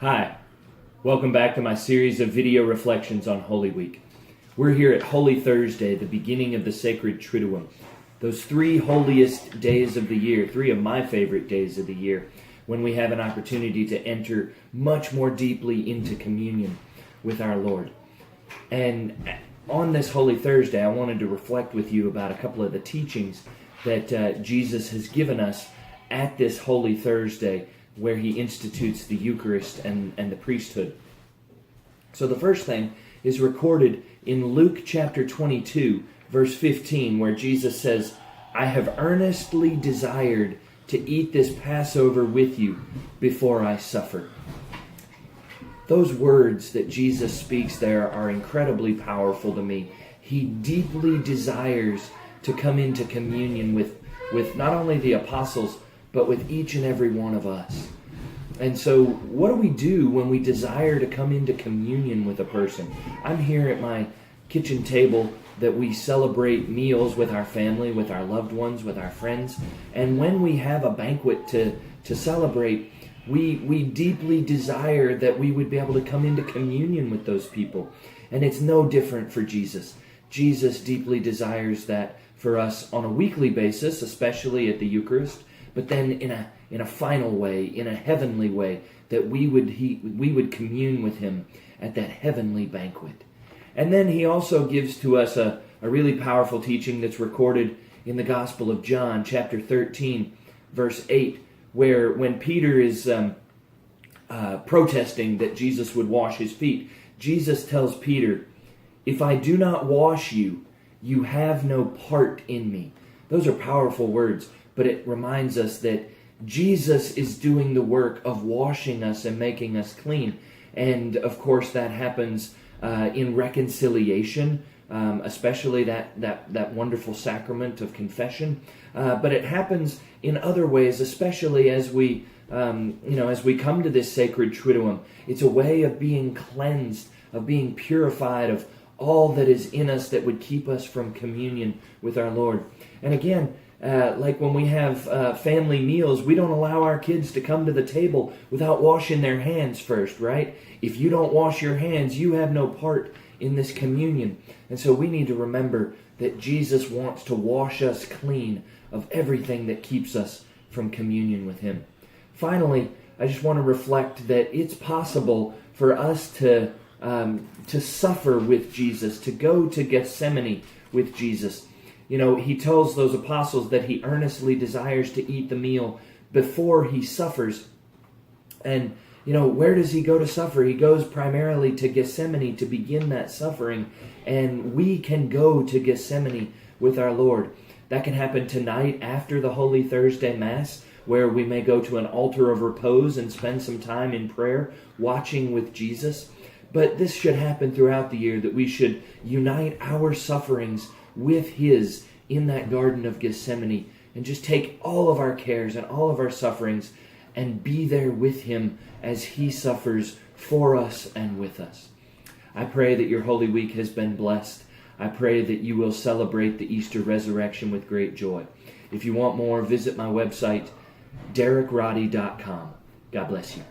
Hi, welcome back to my series of video reflections on Holy Week. We're here at Holy Thursday, the beginning of the sacred Triduum. Those three holiest days of the year, three of my favorite days of the year, when we have an opportunity to enter much more deeply into communion with our Lord. And on this Holy Thursday, I wanted to reflect with you about a couple of the teachings that Jesus has given us at this Holy Thursday, where he institutes the Eucharist and the priesthood. So the first thing is recorded in Luke chapter 22, verse 15, where Jesus says, "I have earnestly desired to eat this Passover with you before I suffer." Those words that Jesus speaks there are incredibly powerful to me. He deeply desires to come into communion with not only the apostles, but with each and every one of us. And so what do we do when we desire to come into communion with a person? I'm here at my kitchen table that we celebrate meals with our family, with our loved ones, with our friends. And when we have a banquet to celebrate, we deeply desire that we would be able to come into communion with those people. And it's no different for Jesus. Jesus deeply desires that for us on a weekly basis, especially at the Eucharist, but then in a final way, in a heavenly way, that we would commune with him at that heavenly banquet. And then he also gives to us a really powerful teaching that's recorded in the Gospel of John, chapter 13, verse 8, where when Peter is protesting that Jesus would wash his feet, Jesus tells Peter, "If I do not wash you, you have no part in me." Those are powerful words, but it reminds us that Jesus is doing the work of washing us and making us clean. And of course that happens in reconciliation, especially that wonderful sacrament of confession. But it happens in other ways, especially as we come to this sacred Triduum. It's a way of being cleansed, of being purified of all that is in us that would keep us from communion with our Lord. And again, like when we have family meals, we don't allow our kids to come to the table without washing their hands first, right? If you don't wash your hands, you have no part in this communion. And so we need to remember that Jesus wants to wash us clean of everything that keeps us from communion with him. Finally, I just want to reflect that it's possible for us to suffer with Jesus, to go to Gethsemane with Jesus. You know, he tells those apostles that he earnestly desires to eat the meal before he suffers. And, you know, where does he go to suffer? He goes primarily to Gethsemane to begin that suffering. And we can go to Gethsemane with our Lord. That can happen tonight after the Holy Thursday Mass, where we may go to an altar of repose and spend some time in prayer, watching with Jesus. But this should happen throughout the year, that we should unite our sufferings with his in that Garden of Gethsemane and just take all of our cares and all of our sufferings and be there with him as he suffers for us and with us. I pray that your Holy Week has been blessed. I pray that you will celebrate the Easter resurrection with great joy. If you want more, visit my website, DerekRotty.com. God bless you.